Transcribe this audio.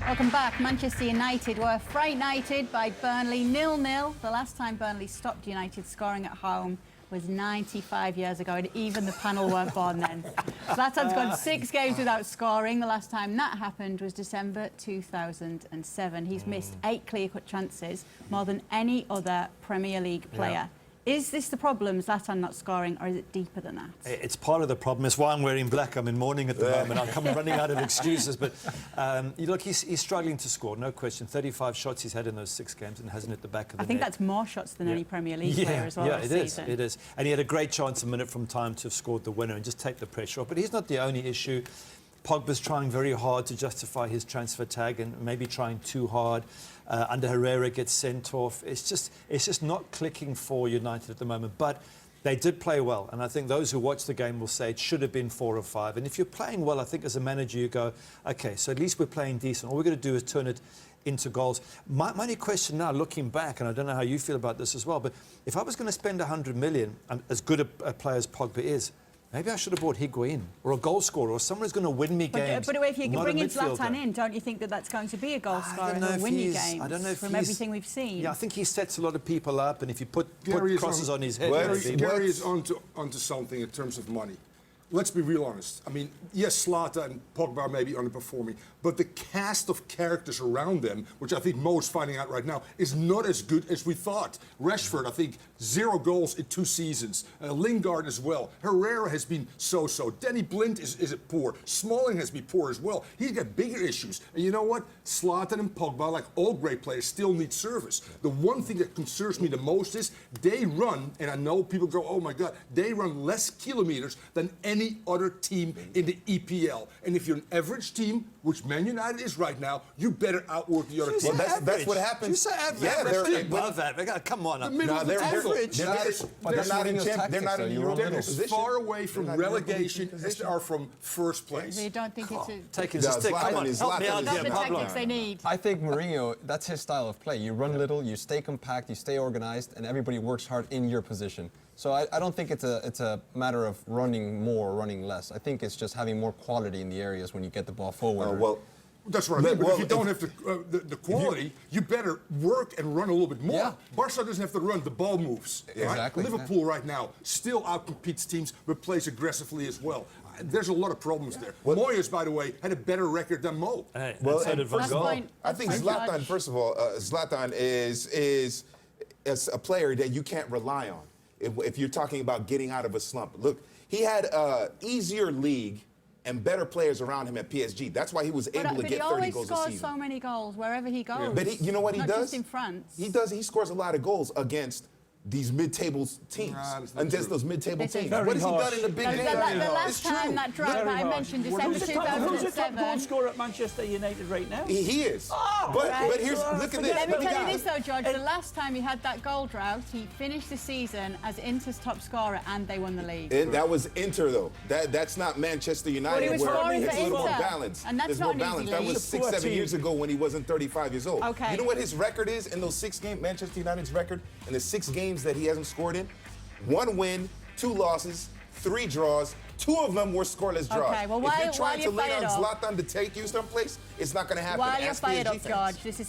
Welcome back. Manchester United were fright-nighted by Burnley 0-0. The last time Burnley stopped United scoring at home was 95 years ago, and even the panel weren't born then. Zlatan's gone 6 games without scoring. The last time that happened was December 2007. He's missed 8 clear-cut chances, more than any other Premier League player. Yeah. Is this the problem, Zlatan not scoring, or is it deeper than that? It's part of the problem. It's why I'm wearing black. I'm in mourning at the moment. I'm running out of excuses. But look, he's struggling to score, no question. 35 shots he's had in those 6 games and hasn't hit the back of the net. I think that's more shots than any Premier League player as well this season. It is. And he had a great chance a minute from time to have scored the winner and just take the pressure off. But he's not the only issue. Pogba's trying very hard to justify his transfer tag and maybe trying too hard. Under Herrera gets sent off. It's just not clicking for United at the moment. But they did play well, and I think those who watch the game will say it should have been 4 or 5. And if you're playing well, I think as a manager you go, okay, so at least we're playing decent. All we're going to do is turn it into goals. My only question now, looking back, and I don't know how you feel about this as well, but if I was going to spend 100 million, as good a player as Pogba is, maybe I should have bought Higuain or a goal scorer or someone who's going to win me games. But if you can bring in Zlatan in, don't you think that that's going to be a goal scorer who will win you games? I don't know if from everything we've seen. Yeah, I think he sets a lot of people up, and if you put crosses on his head... Gary is onto something in terms of money. Let's be real honest. I mean, yes, Zlatan and Pogba may be underperforming, but the cast of characters around them, which I think Mo is finding out right now, is not as good as we thought. Rashford, I think, 0 goals in 2 seasons. Lingard as well. Herrera has been so-so. Danny Blind is poor. Smalling has been poor as well. He's got bigger issues. And you know what? Zlatan and Pogba, like all great players, still need service. The one thing that concerns me the most is they run, and I know people go, oh my God, they run less kilometers than any other team in the EPL. And if you're an average team, which Man United is right now, you better outwork the other team. Well, that's what happens. You say average. Yeah, they're above that. Come on. The middle of the average. They're not in Europe. They're as far away from relegation as they are from first place. So you don't think it's a... Taking the stick. Come on, help me out Not here, the Pablo. tactics they need. I think Mourinho, that's his style of play. You run little, you stay compact, you stay organized, and everybody works hard in your position. So I don't think it's a matter of running more or running less. I think it's just having more quality in the areas when you get the ball forward. That's what I mean. But if you don't have the quality, you better work and run a little bit more. Yeah. Barca doesn't have to run, the ball moves. Exactly. Right? Liverpool right now still outcompetes teams, but plays aggressively as well. There's a lot of problems there. Moyes, by the way, had a better record than Mo. Hey, well, so did Van Gaal. I think Zlatan, first of all, Zlatan is a player that you can't rely on if you're talking about getting out of a slump. Look, he had an easier league and better players around him at PSG. That's why he was able to get 30 goals a season. But he always scores so many goals wherever he goes. But you know what he does? Not just in France. He scores a lot of goals against these mid-table teams, against those mid-table teams. What has he done in the big game? The last time that drought that I mentioned, December 2007. Who's the top goal scorer at Manchester United right now? He is. But here's, look at this. Let me tell you this though, George. The last time he had that goal drought, he finished the season as Inter's top scorer, and they won the league. That was Inter, though. That's not Manchester United, where it's a little more balanced. And that's There's not more an easy balance. That league. was 6-7 years ago when he wasn't 35 years old. Okay. You know what his record is in those 6 games, Manchester United's record, in the 6 games that he hasn't scored in? 1 win, 2 losses, 3 draws. 2 of them were scoreless draws. Okay, well, if you're trying to while lean you're on fired up, Zlatan to take you someplace, it's not going to happen. While you're fired up, George, this is